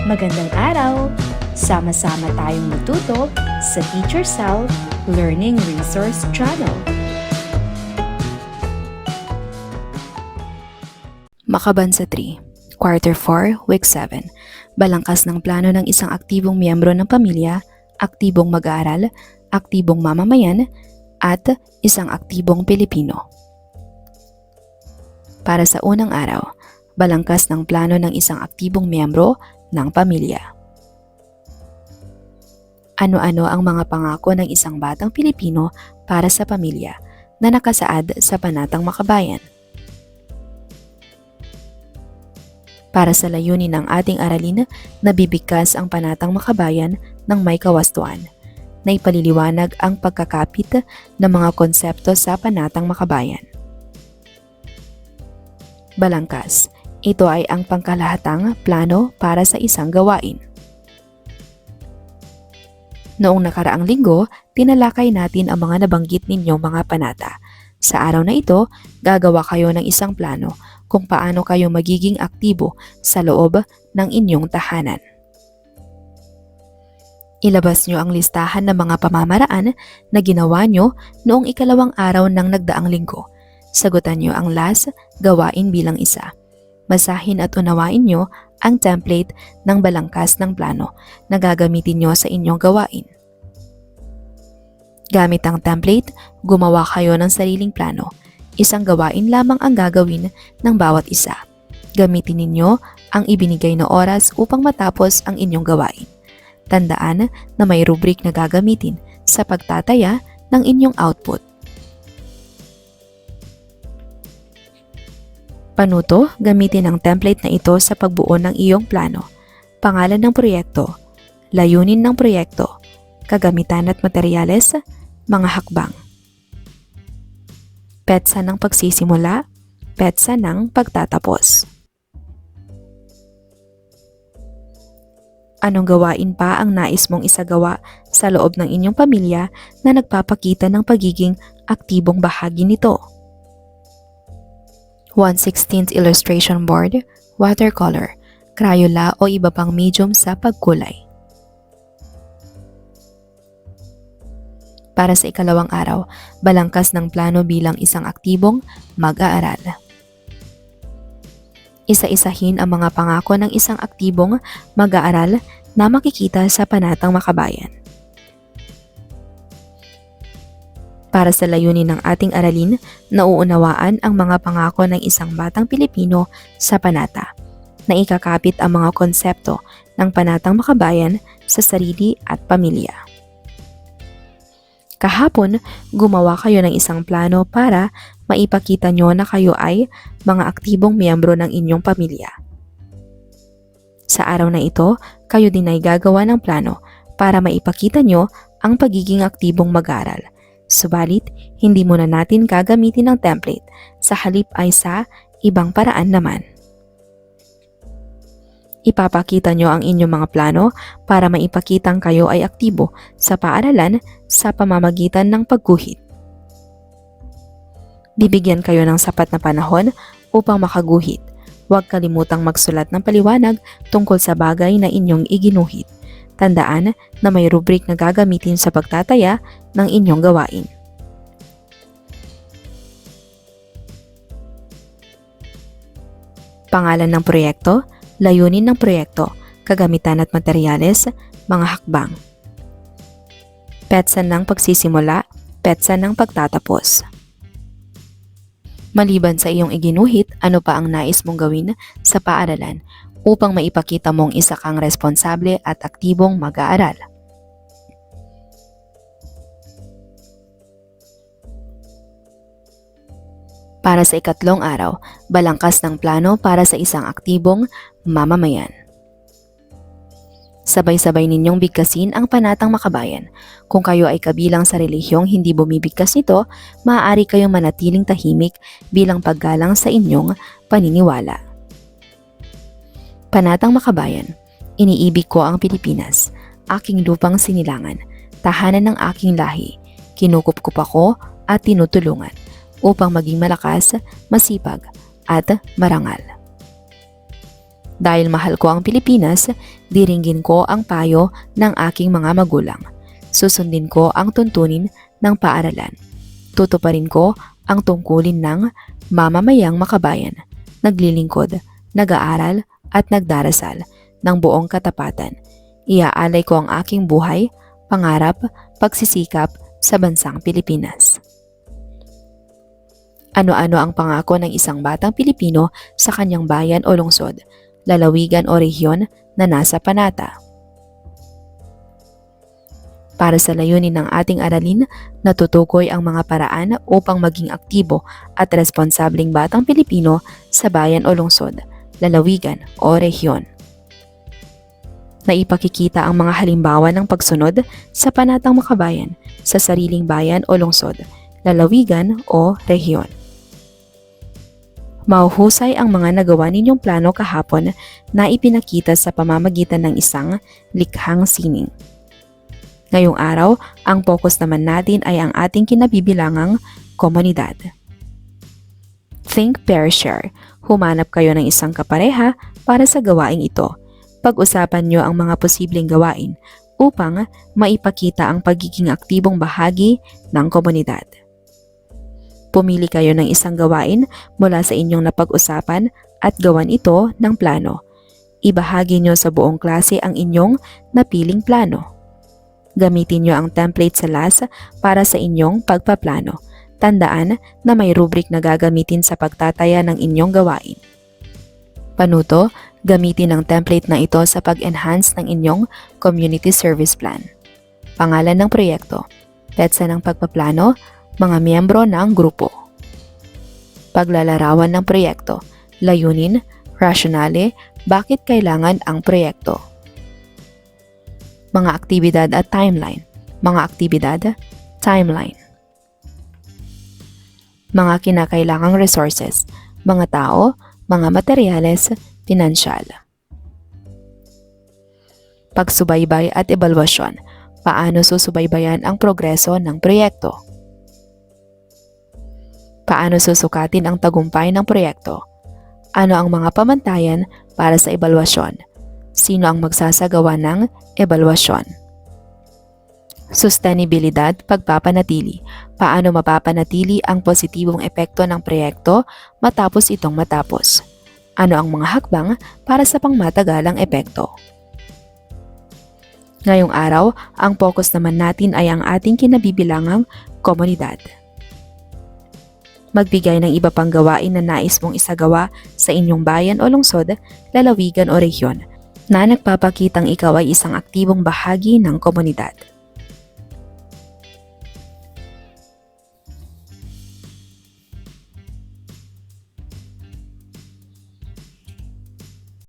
Magandang araw! Sama-sama tayong matuto sa Teacher Sal Learning Resource Channel. Makabansa 3, Quarter 4, Week 7. Balangkas ng plano ng isang aktibong miyembro ng pamilya, aktibong mag-aaral, aktibong mamamayan, at isang aktibong Pilipino. Para sa unang araw, balangkas ng plano ng isang aktibong miyembro ng pamilya. Ano-ano ang mga pangako ng isang batang Pilipino para sa pamilya na nakasaad sa Panatang Makabayan? Para sa layunin ng ating aralin, nabibigkas ang Panatang Makabayan ng may kawastuan, na ipaliliwanag ang pagkakapit ng mga konsepto sa Panatang Makabayan. Balangkas, ito ay ang pangkalahatang plano para sa isang gawain. Noong nakaraang linggo, tinalakay natin ang mga nabanggit ninyong mga panata. Sa araw na ito, gagawa kayo ng isang plano kung paano kayo magiging aktibo sa loob ng inyong tahanan. Ilabas nyo ang listahan ng mga pamamaraan na ginawa nyo noong ikalawang araw ng nagdaang linggo. Sagutan nyo ang last gawain bilang isa. Basahin at unawain nyo ang template ng balangkas ng plano na gagamitin nyo sa inyong gawain. Gamit ang template, gumawa kayo ng sariling plano. Isang gawain lamang ang gagawin ng bawat isa. Gamitin ninyo ang ibinigay na oras upang matapos ang inyong gawain. Tandaan na may rubric na gagamitin sa pagtataya ng inyong output. Panuto, gamitin ang template na ito sa pagbuo ng iyong plano. Pangalan ng proyekto, layunin ng proyekto, kagamitan at materyales, mga hakbang. Petsa ng pagsisimula, petsa ng pagtatapos. Anong gawain pa ang nais mong isagawa sa loob ng inyong pamilya na nagpapakita ng pagiging aktibong bahagi nito? 1/16 illustration board, watercolor, Crayola o iba pang medium sa pagkulay. Para sa ikalawang araw, balangkas ng plano bilang isang aktibong mag-aaral. Isa-isahin ang mga pangako ng isang aktibong mag-aaral na makikita sa Panatang Makabayan. Para sa layunin ng ating aralin, nauunawaan ang mga pangako ng isang batang Pilipino sa panata, na ikakapit ang mga konsepto ng Panatang Makabayan sa sarili at pamilya. Kahapon, gumawa kayo ng isang plano para maipakita nyo na kayo ay mga aktibong miyembro ng inyong pamilya. Sa araw na ito, kayo din ay gagawa ng plano para maipakita nyo ang pagiging aktibong mag-aral. Subalit, hindi muna natin gagamitin ng template, sa halip ay sa ibang paraan naman. Ipapakita nyo ang inyong mga plano para maipakitang kayo ay aktibo sa paaralan sa pamamagitan ng pagguhit. Bibigyan kayo ng sapat na panahon upang makaguhit. Huwag kalimutang magsulat ng paliwanag tungkol sa bagay na inyong iginuhit. Tandaan na may rubric na gagamitin sa pagtataya ng inyong gawain. Pangalan ng proyekto, layunin ng proyekto, kagamitan at materyales, mga hakbang. Petsa ng pagsisimula, petsa ng pagtatapos. Maliban sa iyong iginuhit, ano pa ang nais mong gawin sa paaralan upang maipakita mong isa kang responsable at aktibong mag-aaral? Para sa ikatlong araw, balangkas ng plano para sa isang aktibong mamamayan. Sabay-sabay ninyong bigkasin ang Panatang Makabayan. Kung kayo ay kabilang sa relihiyong hindi bumibigkas nito, maaari kayong manatiling tahimik bilang paggalang sa inyong paniniwala. Panatang Makabayan, iniibig ko ang Pilipinas, aking lupang sinilangan, tahanan ng aking lahi, kinukupkup ako at tinutulungan upang maging malakas, masipag at marangal. Dahil mahal ko ang Pilipinas, diringgin ko ang payo ng aking mga magulang. Susundin ko ang tuntunin ng paaralan. Tutuparin ko ang tungkulin ng mamamayang makabayan, naglilingkod, nag-aaral at nagdarasal ng buong katapatan. Iaalay ko ang aking buhay, pangarap, pagsisikap sa bansang Pilipinas. Ano-ano ang pangako ng isang batang Pilipino sa kanyang bayan o lungsod, lalawigan o rehiyon na nasa panata? Para sa layunin ng ating aralin, natutukoy ang mga paraan upang maging aktibo at responsabling batang Pilipino sa bayan o lungsod, lalawigan o rehiyon. Naipakikita ang mga halimbawa ng pagsunod sa panatang makabayan sa sariling bayan o lungsod, lalawigan o rehiyon. Mahuhusay ang mga nagawa ninyong plano kahapon na ipinakita sa pamamagitan ng isang likhang sining. Ngayong araw, ang focus naman natin ay ang ating kinabibilangang komunidad. Think, pair, share. Humanap kayo ng isang kapareha para sa gawaing ito. Pag-usapan nyo ang mga posibleng gawain upang maipakita ang pagiging aktibong bahagi ng komunidad. Pumili kayo ng isang gawain mula sa inyong napag-usapan at gawan ito ng plano. Ibahagi nyo sa buong klase ang inyong napiling plano. Gamitin nyo ang template sa LAS para sa inyong pagpaplano. Tandaan na may rubric na gagamitin sa pagtataya ng inyong gawain. Panuto, gamitin ang template na ito sa pag-enhance ng inyong community service plan. Pangalan ng proyekto, petsa ng pagpaplano, mga miyembro ng grupo. Paglalarawan ng proyekto, layunin, rasyonale, bakit kailangan ang proyekto. Mga aktibidad at timeline, mga aktibidad, timeline. Mga kinakailangang resources, mga tao, mga materyales, pinansyal. Pagsubaybay at ebalwasyon, paano susubaybayan ang progreso ng proyekto. Paano susukatin ang tagumpay ng proyekto? Ano ang mga pamantayan para sa ebalwasyon? Sino ang magsasagawa ng ebalwasyon? Sustainabilidad, pagpapanatili. Paano mapapanatili ang positibong epekto ng proyekto matapos itong matapos? Ano ang mga hakbang para sa pangmatagalang epekto? Ngayong araw, ang focus naman natin ay ang ating kinabibilangang komunidad. Magbigay ng iba pang gawain na nais mong isagawa sa inyong bayan o lungsod, lalawigan o rehiyon na nagpapakitang ikaw ay isang aktibong bahagi ng komunidad.